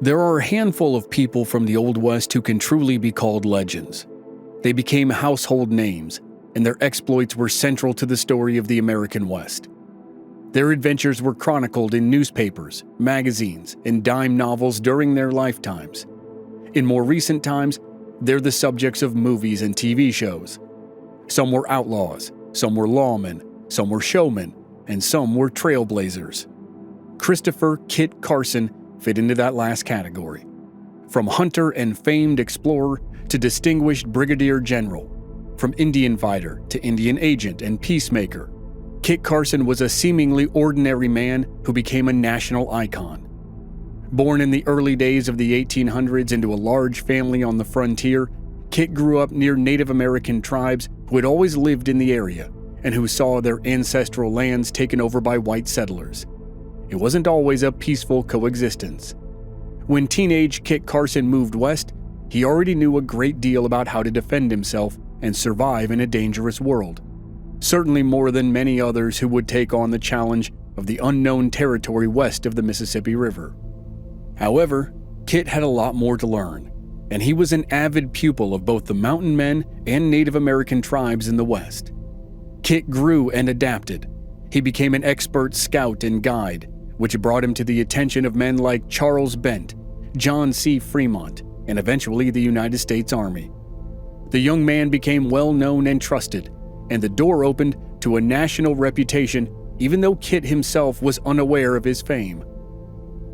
There are a handful of people from the Old West who can truly be called legends. They became household names, and their exploits were central to the story of the American West. Their adventures were chronicled in newspapers, magazines, and dime novels during their lifetimes. In more recent times, they're the subjects of movies and TV shows. Some were outlaws, some were lawmen, some were showmen, and some were trailblazers. Christopher Kit Carson fit into that last category. From hunter and famed explorer to distinguished brigadier general, from Indian fighter to Indian agent and peacemaker, Kit Carson was a seemingly ordinary man who became a national icon. Born in the early days of the 1800s into a large family on the frontier, Kit grew up near Native American tribes who had always lived in the area and who saw their ancestral lands taken over by white settlers. It wasn't always a peaceful coexistence. When teenage Kit Carson moved west, he already knew a great deal about how to defend himself and survive in a dangerous world. Certainly more than many others who would take on the challenge of the unknown territory west of the Mississippi River. However, Kit had a lot more to learn, and he was an avid pupil of both the mountain men and Native American tribes in the West. Kit grew and adapted. He became an expert scout and guide, which brought him to the attention of men like Charles Bent, John C. Fremont, and eventually the United States Army. The young man became well known and trusted, and the door opened to a national reputation even though Kit himself was unaware of his fame.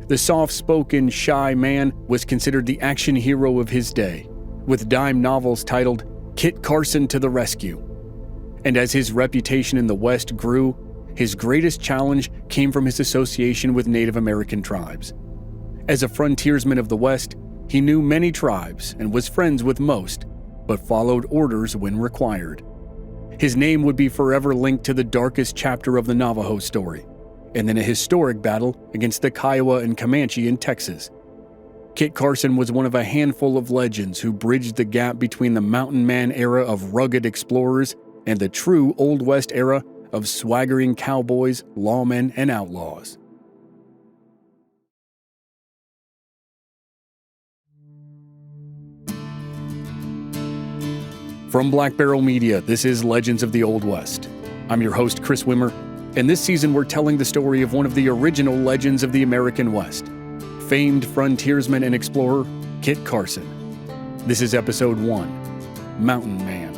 The soft-spoken, shy man was considered the action hero of his day, with dime novels titled Kit Carson to the Rescue. And as his reputation in the West grew, his greatest challenge came from his association with Native American tribes. As a frontiersman of the West, he knew many tribes and was friends with most, but followed orders when required. His name would be forever linked to the darkest chapter of the Navajo story, and then a historic battle against the Kiowa and Comanche in Texas. Kit Carson was one of a handful of legends who bridged the gap between the mountain man era of rugged explorers and the true Old West era of swaggering cowboys, lawmen, and outlaws. From Black Barrel Media, this is Legends of the Old West. I'm your host, Chris Wimmer, and this season we're telling the story of one of the original legends of the American West, famed frontiersman and explorer, Kit Carson. This is Episode 1, Mountain Man.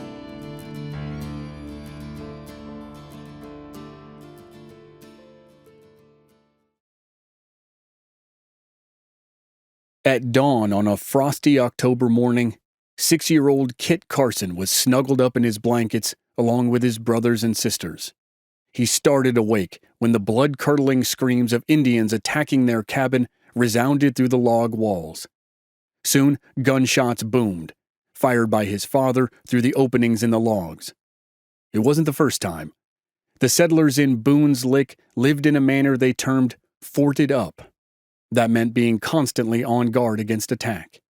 At dawn on a frosty October morning, 6-year-old Kit Carson was snuggled up in his blankets along with his brothers and sisters. He started awake when the blood-curdling screams of Indians attacking their cabin resounded through the log walls. Soon, gunshots boomed, fired by his father through the openings in the logs. It wasn't the first time. The settlers in Boone's Lick lived in a manner they termed forted up. That meant being constantly on guard against attack.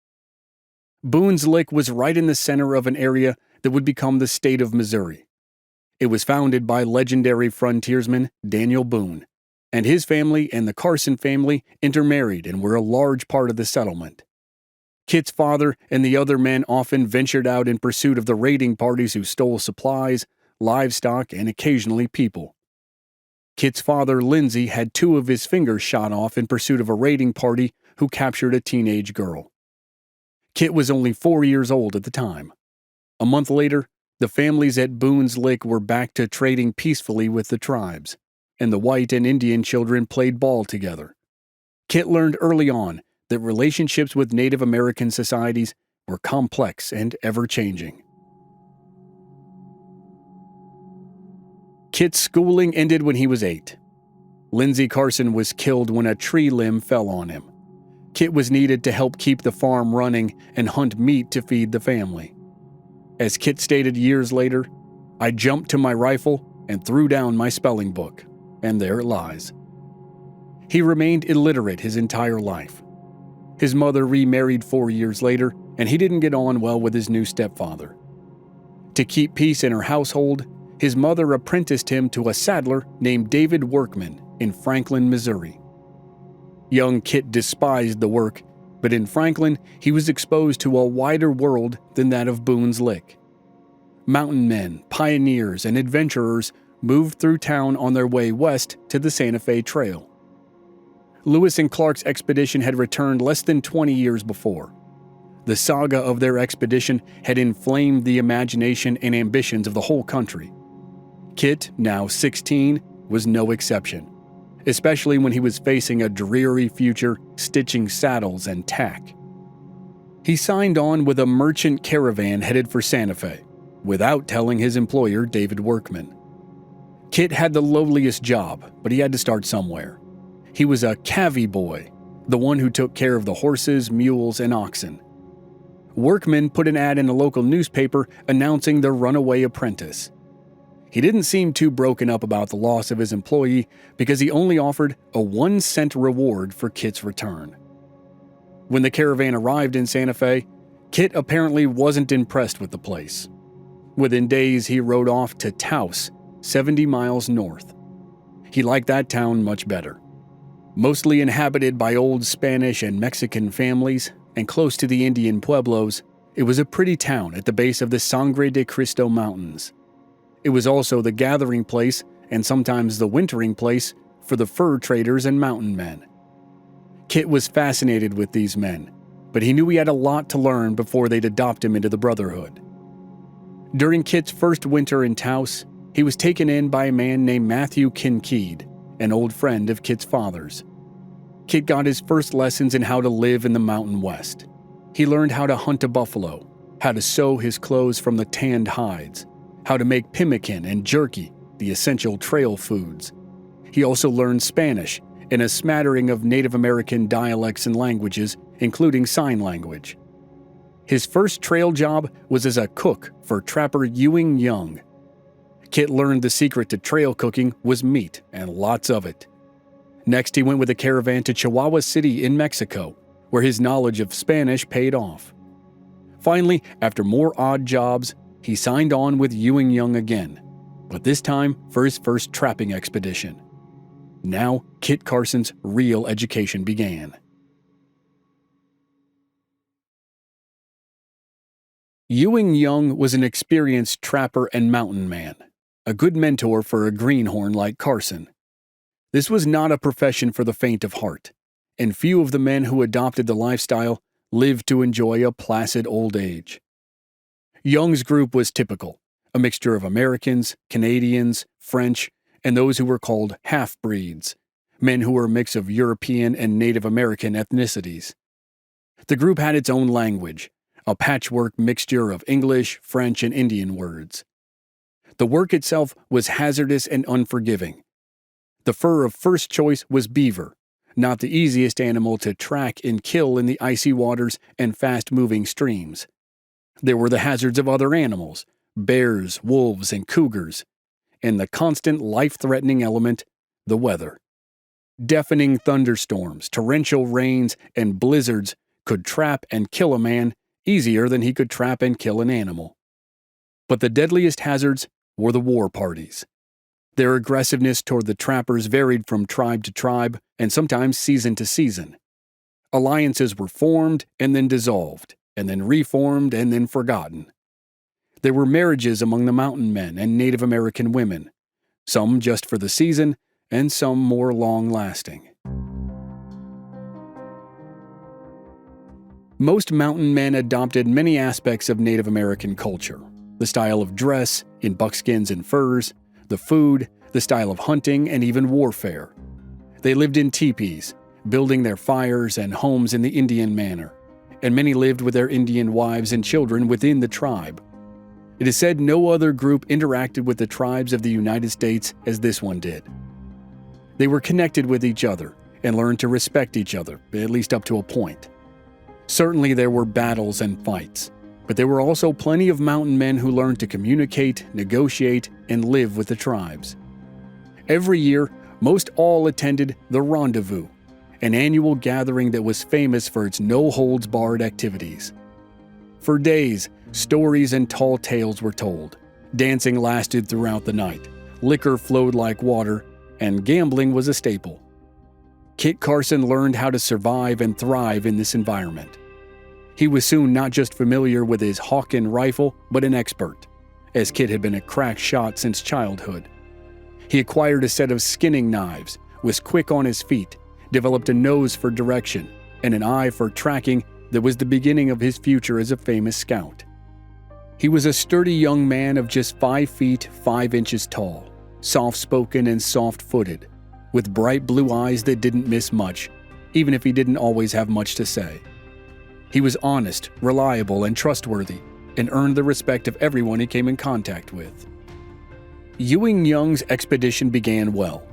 Boone's Lick was right in the center of an area that would become the state of Missouri. It was founded by legendary frontiersman Daniel Boone, and his family and the Carson family intermarried and were a large part of the settlement. Kit's father and the other men often ventured out in pursuit of the raiding parties who stole supplies, livestock, and occasionally people. Kit's father, Lindsay, had 2 of his fingers shot off in pursuit of a raiding party who captured a teenage girl. Kit was only 4 years old at the time. A month later, the families at Boone's Lick were back to trading peacefully with the tribes, and the white and Indian children played ball together. Kit learned early on that relationships with Native American societies were complex and ever-changing. Kit's schooling ended when he was 8. Lindsay Carson was killed when a tree limb fell on him. Kit was needed to help keep the farm running and hunt meat to feed the family. As Kit stated years later, "I jumped to my rifle and threw down my spelling book, and there it lies." He remained illiterate his entire life. His mother remarried 4 years later, and he didn't get on well with his new stepfather. To keep peace in her household, his mother apprenticed him to a saddler named David Workman in Franklin, Missouri. Young Kit despised the work, But in Franklin, he was exposed to a wider world than that of Boone's Lick. Mountain men, pioneers, and adventurers moved through town on their way west to the Santa Fe Trail. Lewis and Clark's expedition had returned less than 20 years before. The saga of their expedition had inflamed the imagination and ambitions of the whole country. Kit, now 16, was no exception, especially when he was facing a dreary future stitching saddles and tack. He signed on with a merchant caravan headed for Santa Fe, without telling his employer, David Workman. Kit had the lowliest job, but he had to start somewhere. He was a cavvy boy, the one who took care of the horses, mules, and oxen. Workman put an ad in a local newspaper announcing the runaway apprentice. He didn't seem too broken up about the loss of his employee because he only offered a 1-cent reward for Kit's return. When the caravan arrived in Santa Fe, Kit apparently wasn't impressed with the place. Within days, he rode off to Taos, 70 miles north. He liked that town much better. Mostly inhabited by old Spanish and Mexican families, and close to the Indian pueblos, it was a pretty town at the base of the Sangre de Cristo Mountains. It was also the gathering place, and sometimes the wintering place, for the fur traders and mountain men. Kit was fascinated with these men, but he knew he had a lot to learn before they'd adopt him into the Brotherhood. During Kit's first winter in Taos, he was taken in by a man named Matthew Kincaid, an old friend of Kit's father's. Kit got his first lessons in how to live in the Mountain West. He learned how to hunt a buffalo, how to sew his clothes from the tanned hides, how to make pemmican and jerky, the essential trail foods. He also learned Spanish and a smattering of Native American dialects and languages, including sign language. His first trail job was as a cook for trapper Ewing Young. Kit learned the secret to trail cooking was meat, and lots of it. Next, he went with a caravan to Chihuahua City in Mexico, where his knowledge of Spanish paid off. Finally, after more odd jobs, he signed on with Ewing Young again, but this time for his first trapping expedition. Now, Kit Carson's real education began. Ewing Young was an experienced trapper and mountain man, a good mentor for a greenhorn like Carson. This was not a profession for the faint of heart, and few of the men who adopted the lifestyle lived to enjoy a placid old age. Young's group was typical, a mixture of Americans, Canadians, French, and those who were called half-breeds, men who were a mix of European and Native American ethnicities. The group had its own language, a patchwork mixture of English, French, and Indian words. The work itself was hazardous and unforgiving. The fur of first choice was beaver, not the easiest animal to track and kill in the icy waters and fast-moving streams. There were the hazards of other animals, bears, wolves, and cougars, and the constant life-threatening element, the weather. Deafening thunderstorms, torrential rains, and blizzards could trap and kill a man easier than he could trap and kill an animal. But the deadliest hazards were the war parties. Their aggressiveness toward the trappers varied from tribe to tribe and sometimes season to season. Alliances were formed and then dissolved, and then reformed and then forgotten. There were marriages among the mountain men and Native American women, some just for the season and some more long-lasting. Most mountain men adopted many aspects of Native American culture, the style of dress, in buckskins and furs, the food, the style of hunting, and even warfare. They lived in teepees, building their fires and homes in the Indian manner, and many lived with their Indian wives and children within the tribe. It is said no other group interacted with the tribes of the United States as this one did. They were connected with each other and learned to respect each other, at least up to a point. Certainly there were battles and fights, but there were also plenty of mountain men who learned to communicate, negotiate, and live with the tribes. Every year, most all attended the Rendezvous, an annual gathering that was famous for its no-holds-barred activities. For days, stories and tall tales were told, dancing lasted throughout the night, liquor flowed like water, and gambling was a staple. Kit Carson learned how to survive and thrive in this environment. He was soon not just familiar with his Hawken rifle, but an expert, as Kit had been a crack shot since childhood. He acquired a set of skinning knives, was quick on his feet, developed a nose for direction, and an eye for tracking that was the beginning of his future as a famous scout. He was a sturdy young man of just 5 feet 5 inches tall, soft-spoken and soft-footed, with bright blue eyes that didn't miss much, even if he didn't always have much to say. He was honest, reliable, and trustworthy, and earned the respect of everyone he came in contact with. Ewing Young's expedition began well.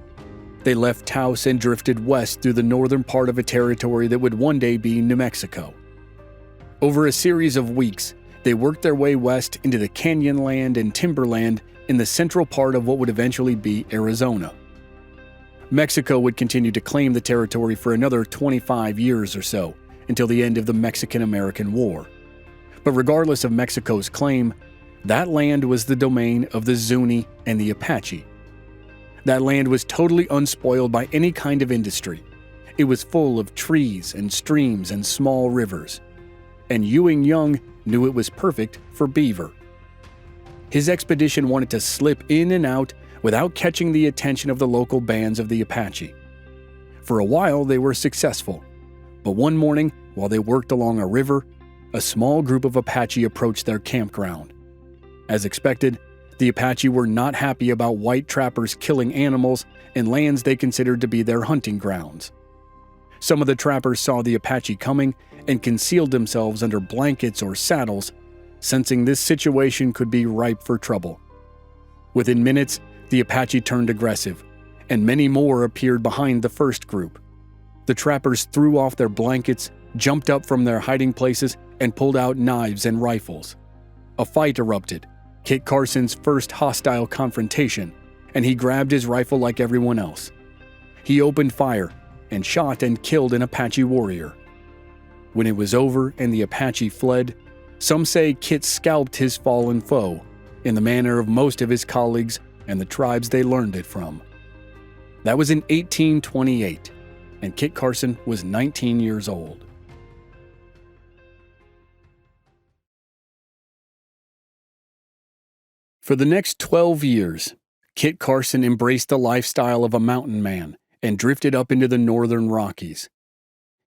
They left Taos and drifted west through the northern part of a territory that would one day be New Mexico. Over a series of weeks, they worked their way west into the canyonland and timberland in the central part of what would eventually be Arizona. Mexico would continue to claim the territory for another 25 years or so, until the end of the Mexican-American War. But regardless of Mexico's claim, that land was the domain of the Zuni and the Apache. That land was totally unspoiled by any kind of industry. It was full of trees and streams and small rivers. And Ewing Young knew it was perfect for beaver. His expedition wanted to slip in and out without catching the attention of the local bands of the Apache. For a while, they were successful. But one morning, while they worked along a river, a small group of Apache approached their campground. As expected, the Apache were not happy about white trappers killing animals in lands they considered to be their hunting grounds. Some of the trappers saw the Apache coming and concealed themselves under blankets or saddles, sensing this situation could be ripe for trouble. Within minutes, the Apache turned aggressive, and many more appeared behind the first group. The trappers threw off their blankets, jumped up from their hiding places, and pulled out knives and rifles. A fight erupted, Kit Carson's first hostile confrontation, and he grabbed his rifle like everyone else. He opened fire and shot and killed an Apache warrior. When it was over and the Apache fled, some say Kit scalped his fallen foe, in the manner of most of his colleagues and the tribes they learned it from. That was in 1828, and Kit Carson was 19 years old. For the next 12 years, Kit Carson embraced the lifestyle of a mountain man and drifted up into the northern Rockies.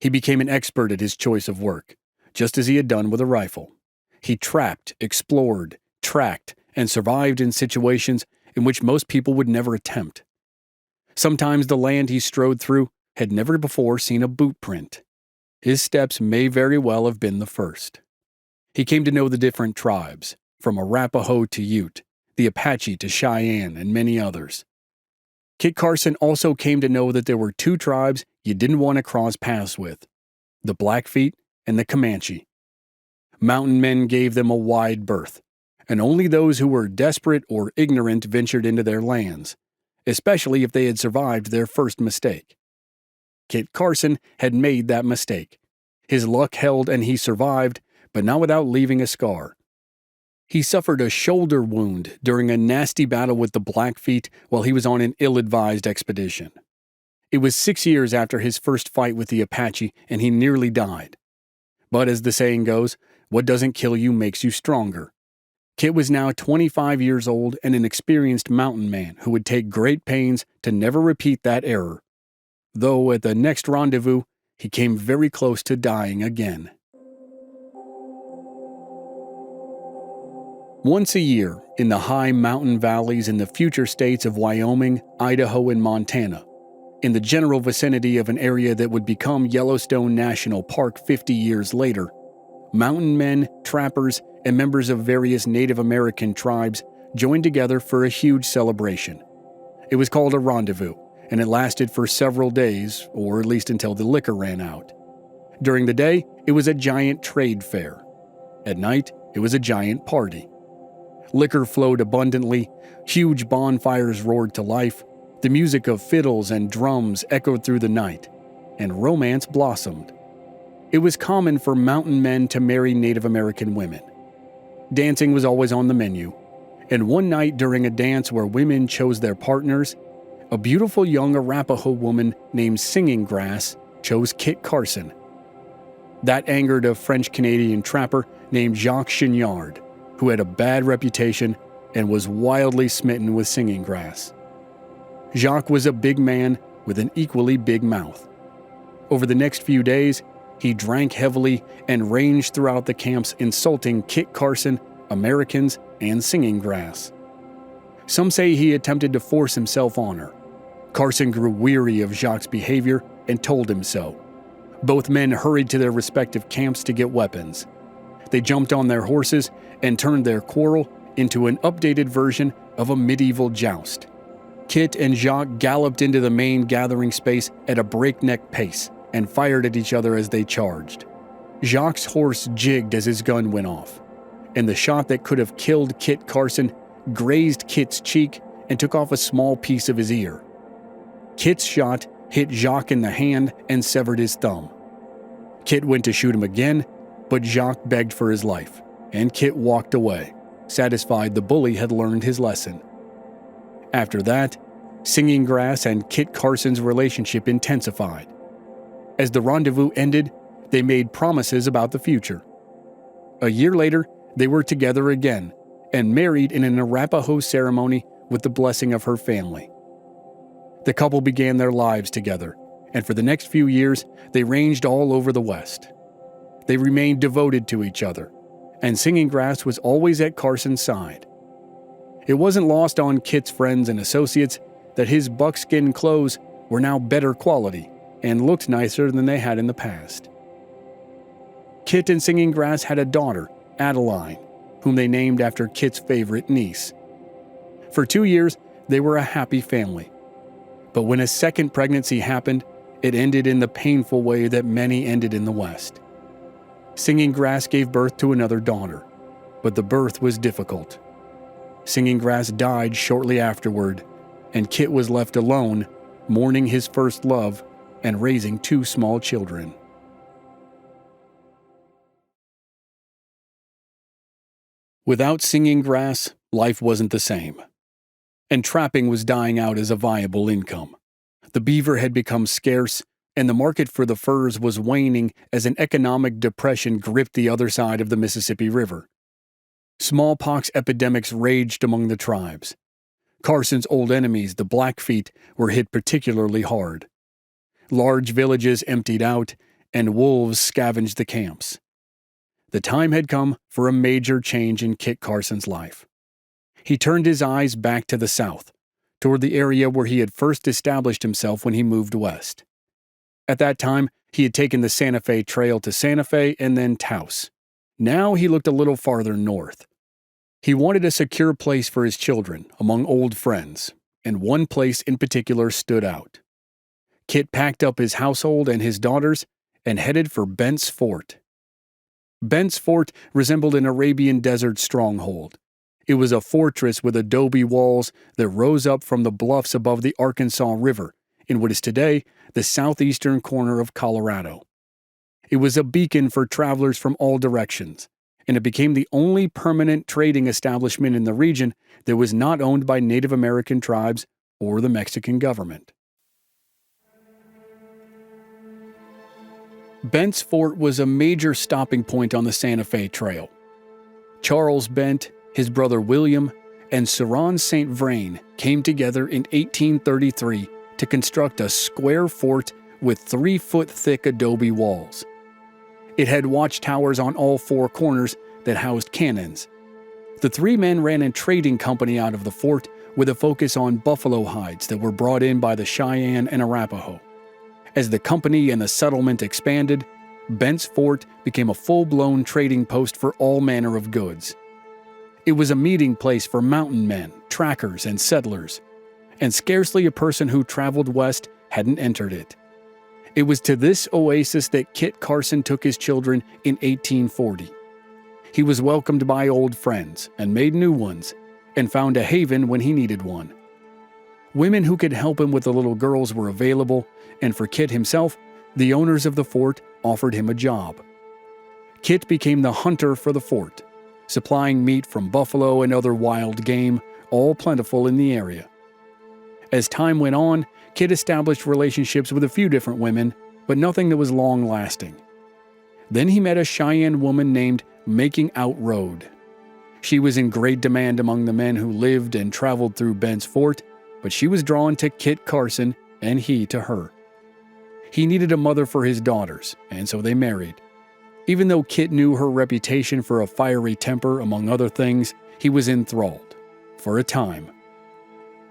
He became an expert at his choice of work, just as he had done with a rifle. He trapped, explored, tracked, and survived in situations in which most people would never attempt. Sometimes the land he strode through had never before seen a boot print. His steps may very well have been the first. He came to know the different tribes, from Arapaho to Ute, the Apache to Cheyenne, and many others. Kit Carson also came to know that there were 2 tribes you didn't want to cross paths with, the Blackfeet and the Comanche. Mountain men gave them a wide berth, and only those who were desperate or ignorant ventured into their lands, especially if they had survived their first mistake. Kit Carson had made that mistake. His luck held and he survived, but not without leaving a scar. He suffered a shoulder wound during a nasty battle with the Blackfeet while he was on an ill-advised expedition. It was 6 years after his first fight with the Apache, and he nearly died. But as the saying goes, what doesn't kill you makes you stronger. Kit was now 25 years old and an experienced mountain man who would take great pains to never repeat that error. Though at the next rendezvous, he came very close to dying again. Once a year, in the high mountain valleys in the future states of Wyoming, Idaho, and Montana, in the general vicinity of an area that would become Yellowstone National Park 50 years later, mountain men, trappers, and members of various Native American tribes joined together for a huge celebration. It was called a rendezvous, and it lasted for several days, or at least until the liquor ran out. During the day, it was a giant trade fair. At night, it was a giant party. Liquor flowed abundantly, huge bonfires roared to life, the music of fiddles and drums echoed through the night, and romance blossomed. It was common for mountain men to marry Native American women. Dancing was always on the menu, and one night during a dance where women chose their partners, a beautiful young Arapaho woman named Singing Grass chose Kit Carson. That angered a French-Canadian trapper named Jacques Chignard, who had a bad reputation and was wildly smitten with Singing Grass. Jacques was a big man with an equally big mouth. Over the next few days, he drank heavily and ranged throughout the camps insulting Kit Carson, Americans, and Singing Grass. Some say he attempted to force himself on her. Carson grew weary of Jacques' behavior and told him so. Both men hurried to their respective camps to get weapons. They jumped on their horses and turned their quarrel into an updated version of a medieval joust. Kit and Jacques galloped into the main gathering space at a breakneck pace and fired at each other as they charged. Jacques' horse jigged as his gun went off, and the shot that could have killed Kit Carson grazed Kit's cheek and took off a small piece of his ear. Kit's shot hit Jacques in the hand and severed his thumb. Kit went to shoot him again, but Jacques begged for his life, and Kit walked away, satisfied the bully had learned his lesson. After that, Singing Grass and Kit Carson's relationship intensified. As the rendezvous ended, they made promises about the future. A year later, they were together again and married in an Arapaho ceremony with the blessing of her family. The couple began their lives together, and for the next few years, they ranged all over the West. They remained devoted to each other, and Singing Grass was always at Carson's side. It wasn't lost on Kit's friends and associates that his buckskin clothes were now better quality and looked nicer than they had in the past. Kit and Singing Grass had a daughter, Adeline, whom they named after Kit's favorite niece. For 2 years, they were a happy family. But when a second pregnancy happened, it ended in the painful way that many ended in the West. Singing Grass gave birth to another daughter, but the birth was difficult. Singing Grass died shortly afterward, and Kit was left alone, mourning his first love and raising 2 small children. Without Singing Grass, life wasn't the same. And trapping was dying out as a viable income. The beaver had become scarce, and the market for the furs was waning as an economic depression gripped the other side of the Mississippi River. Smallpox epidemics raged among the tribes. Carson's old enemies, the Blackfeet, were hit particularly hard. Large villages emptied out, and wolves scavenged the camps. The time had come for a major change in Kit Carson's life. He turned his eyes back to the south, toward the area where he had first established himself when he moved west. At that time, he had taken the Santa Fe Trail to Santa Fe and then Taos. Now he looked a little farther north. He wanted a secure place for his children among old friends, and one place in particular stood out. Kit packed up his household and his daughters and headed for Bensfort. Bensfort resembled an Arabian desert stronghold. It was a fortress with adobe walls that rose up from the bluffs above the Arkansas River in what is today the southeastern corner of Colorado. It was a beacon for travelers from all directions, and it became the only permanent trading establishment in the region that was not owned by Native American tribes or the Mexican government. Bensfort was a major stopping point on the Santa Fe Trail. Charles Bent, his brother William, and Saron St. Vrain came together in 1833 to construct a square fort with 3-foot-thick adobe walls. It had watchtowers on all 4 corners that housed cannons. The 3 men ran a trading company out of the fort with a focus on buffalo hides that were brought in by the Cheyenne and Arapaho. As the company and the settlement expanded, Bensfort became a full-blown trading post for all manner of goods. It was a meeting place for mountain men, trackers, and settlers, and scarcely a person who traveled west hadn't entered it. It was to this oasis that Kit Carson took his children in 1840. He was welcomed by old friends and made new ones, and found a haven when he needed one. Women who could help him with the little girls were available, and for Kit himself, the owners of the fort offered him a job. Kit became the hunter for the fort, supplying meat from buffalo and other wild game, all plentiful in the area. As time went on, Kit established relationships with a few different women, but nothing that was long-lasting. Then he met a Cheyenne woman named Making Out Road. She was in great demand among the men who lived and traveled through Bensfort, but she was drawn to Kit Carson and he to her. He needed a mother for his daughters, and so they married. Even though Kit knew her reputation for a fiery temper, among other things, he was enthralled. For a time.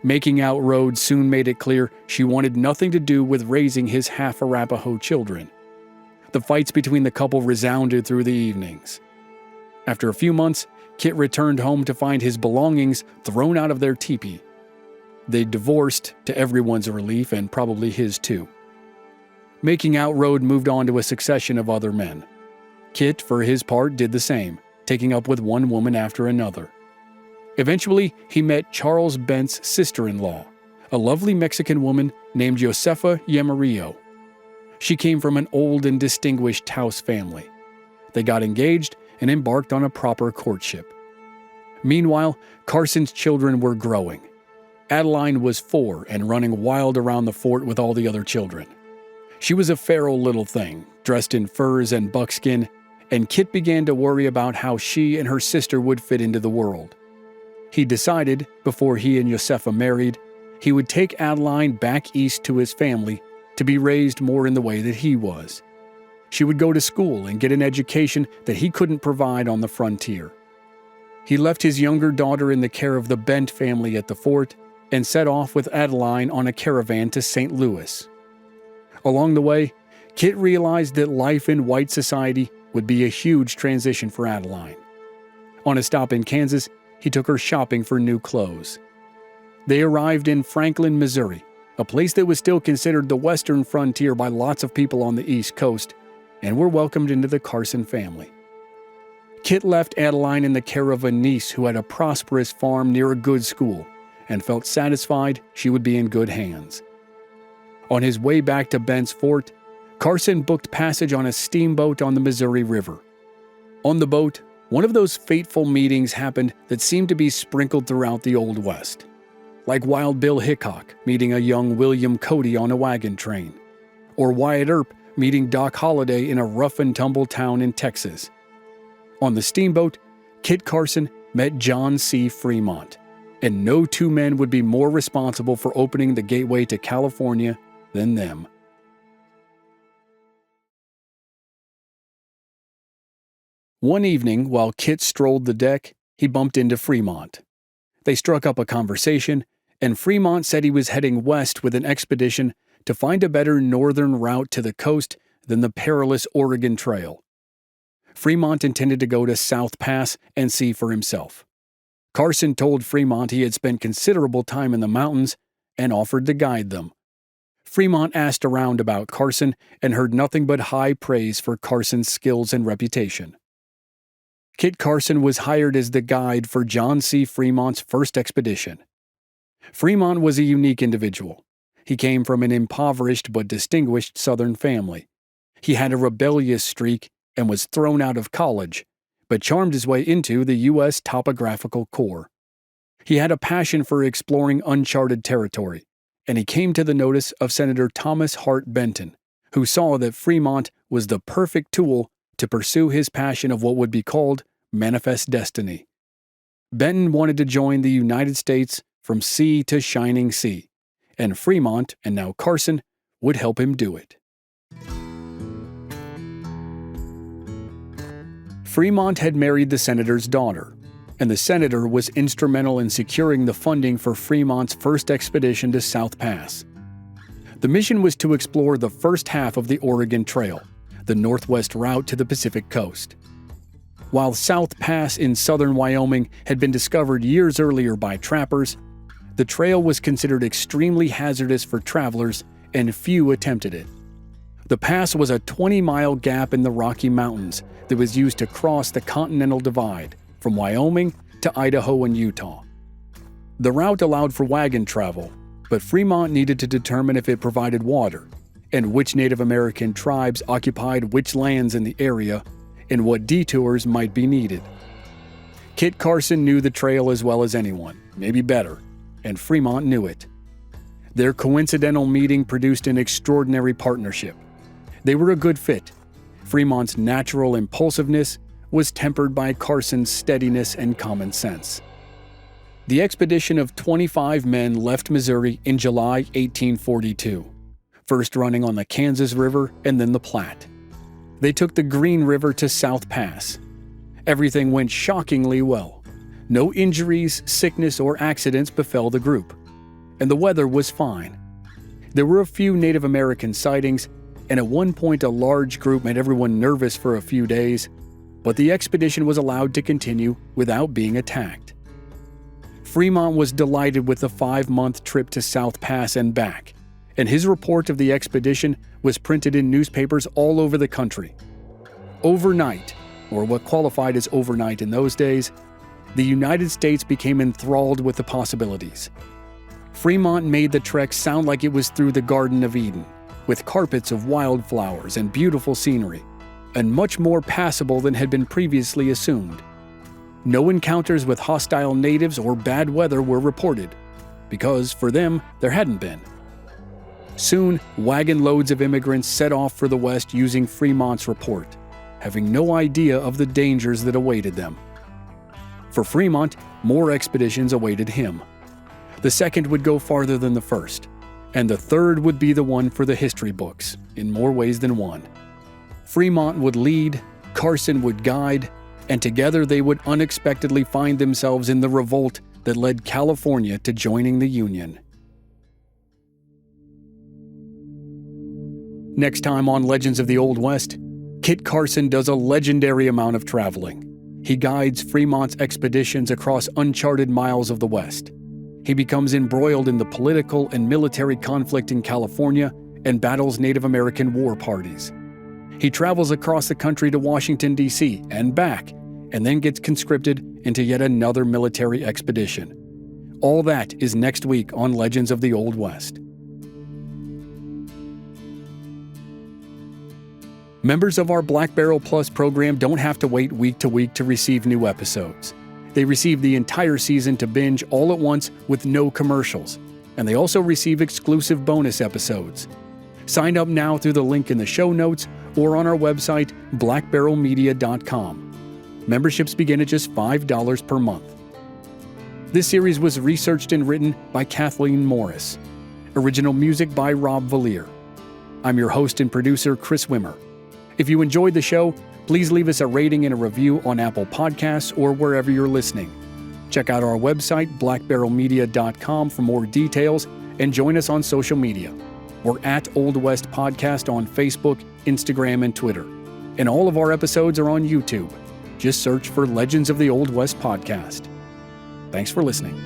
Making Out Road soon made it clear she wanted nothing to do with raising his half-Arapaho children. The fights between the couple resounded through the evenings. After a few months, Kit returned home to find his belongings thrown out of their teepee. They divorced, to everyone's relief, and probably his too. Making Out Road moved on to a succession of other men. Kit, for his part, did the same, taking up with one woman after another. Eventually, he met Charles Bent's sister-in-law, a lovely Mexican woman named Josefa Yamarillo. She came from an old and distinguished Taos family. They got engaged and embarked on a proper courtship. Meanwhile, Carson's children were growing. Adeline was 4 and running wild around the fort with all the other children. She was a feral little thing, dressed in furs and buckskin, and Kit began to worry about how she and her sister would fit into the world. He decided, before he and Josefa married, he would take Adeline back east to his family to be raised more in the way that he was. She would go to school and get an education that he couldn't provide on the frontier. He left his younger daughter in the care of the Bent family at the fort and set off with Adeline on a caravan to St. Louis. Along the way, Kit realized that life in white society would be a huge transition for Adeline. On a stop in Kansas, he took her shopping for new clothes. They arrived in Franklin, Missouri, a place that was still considered the western frontier by lots of people on the East Coast, and were welcomed into the Carson family. Kit left Adeline in the care of a niece who had a prosperous farm near a good school, and felt satisfied she would be in good hands. On his way back to Bensfort, Carson booked passage on a steamboat on the Missouri River. On the boat, one of those fateful meetings happened that seemed to be sprinkled throughout the Old West. Like Wild Bill Hickok meeting a young William Cody on a wagon train, or Wyatt Earp meeting Doc Holliday in a rough-and-tumble town in Texas. On the steamboat, Kit Carson met John C. Fremont, and no two men would be more responsible for opening the gateway to California than them. One evening, while Kit strolled the deck, he bumped into Fremont. They struck up a conversation, and Fremont said he was heading west with an expedition to find a better northern route to the coast than the perilous Oregon Trail. Fremont intended to go to South Pass and see for himself. Carson told Fremont he had spent considerable time in the mountains and offered to guide them. Fremont asked around about Carson and heard nothing but high praise for Carson's skills and reputation. Kit Carson was hired as the guide for John C. Fremont's first expedition. Fremont was a unique individual. He came from an impoverished but distinguished Southern family. He had a rebellious streak and was thrown out of college, but charmed his way into the U.S. Topographical Corps. He had a passion for exploring uncharted territory, and he came to the notice of Senator Thomas Hart Benton, who saw that Fremont was the perfect tool to pursue his passion of what would be called manifest destiny. Benton wanted to join the United States from sea to shining sea, and Fremont, and now Carson, would help him do it. Fremont had married the senator's daughter, and the senator was instrumental in securing the funding for Fremont's first expedition to South Pass. The mission was to explore the first half of the Oregon Trail, the northwest route to the Pacific coast. While South Pass in southern Wyoming had been discovered years earlier by trappers, the trail was considered extremely hazardous for travelers and few attempted it. The pass was a 20-mile gap in the Rocky Mountains that was used to cross the Continental Divide from Wyoming to Idaho and Utah. The route allowed for wagon travel, but Fremont needed to determine if it provided water, and which Native American tribes occupied which lands in the area, and what detours might be needed. Kit Carson knew the trail as well as anyone, maybe better, and Fremont knew it. Their coincidental meeting produced an extraordinary partnership. They were a good fit. Fremont's natural impulsiveness was tempered by Carson's steadiness and common sense. The expedition of 25 men left Missouri in July 1842, first running on the Kansas River and then the Platte. They took the Green River to South Pass. Everything went shockingly well. No injuries, sickness, or accidents befell the group, and the weather was fine. There were a few Native American sightings, and at one point a large group made everyone nervous for a few days, but the expedition was allowed to continue without being attacked. Fremont was delighted with the 5-month trip to South Pass and back, and his report of the expedition was printed in newspapers all over the country. Overnight, or what qualified as overnight in those days, the United States became enthralled with the possibilities. Fremont made the trek sound like it was through the Garden of Eden, with carpets of wildflowers and beautiful scenery, and much more passable than had been previously assumed. No encounters with hostile natives or bad weather were reported, because for them there hadn't been. Soon, wagon loads of immigrants set off for the West using Fremont's report, having no idea of the dangers that awaited them. For Fremont, more expeditions awaited him. The second would go farther than the first, and the third would be the one for the history books, in more ways than one. Fremont would lead, Carson would guide, and together they would unexpectedly find themselves in the revolt that led California to joining the Union. Next time on Legends of the Old West, Kit Carson does a legendary amount of traveling. He guides Fremont's expeditions across uncharted miles of the West. He becomes embroiled in the political and military conflict in California and battles Native American war parties. He travels across the country to Washington, D.C. and back, and then gets conscripted into yet another military expedition. All that is next week on Legends of the Old West. Members of our Black Barrel Plus program don't have to wait week to week to receive new episodes. They receive the entire season to binge all at once with no commercials, and they also receive exclusive bonus episodes. Sign up now through the link in the show notes or on our website, blackbarrelmedia.com. Memberships begin at just $5 per month. This series was researched and written by Kathleen Morris. Original music by Rob Valier. I'm your host and producer, Chris Wimmer. If you enjoyed the show, please leave us a rating and a review on Apple Podcasts or wherever you're listening. Check out our website, blackbarrelmedia.com, for more details, and join us on social media. We're at Old West Podcast on Facebook, Instagram, and Twitter. And all of our episodes are on YouTube. Just search for Legends of the Old West Podcast. Thanks for listening.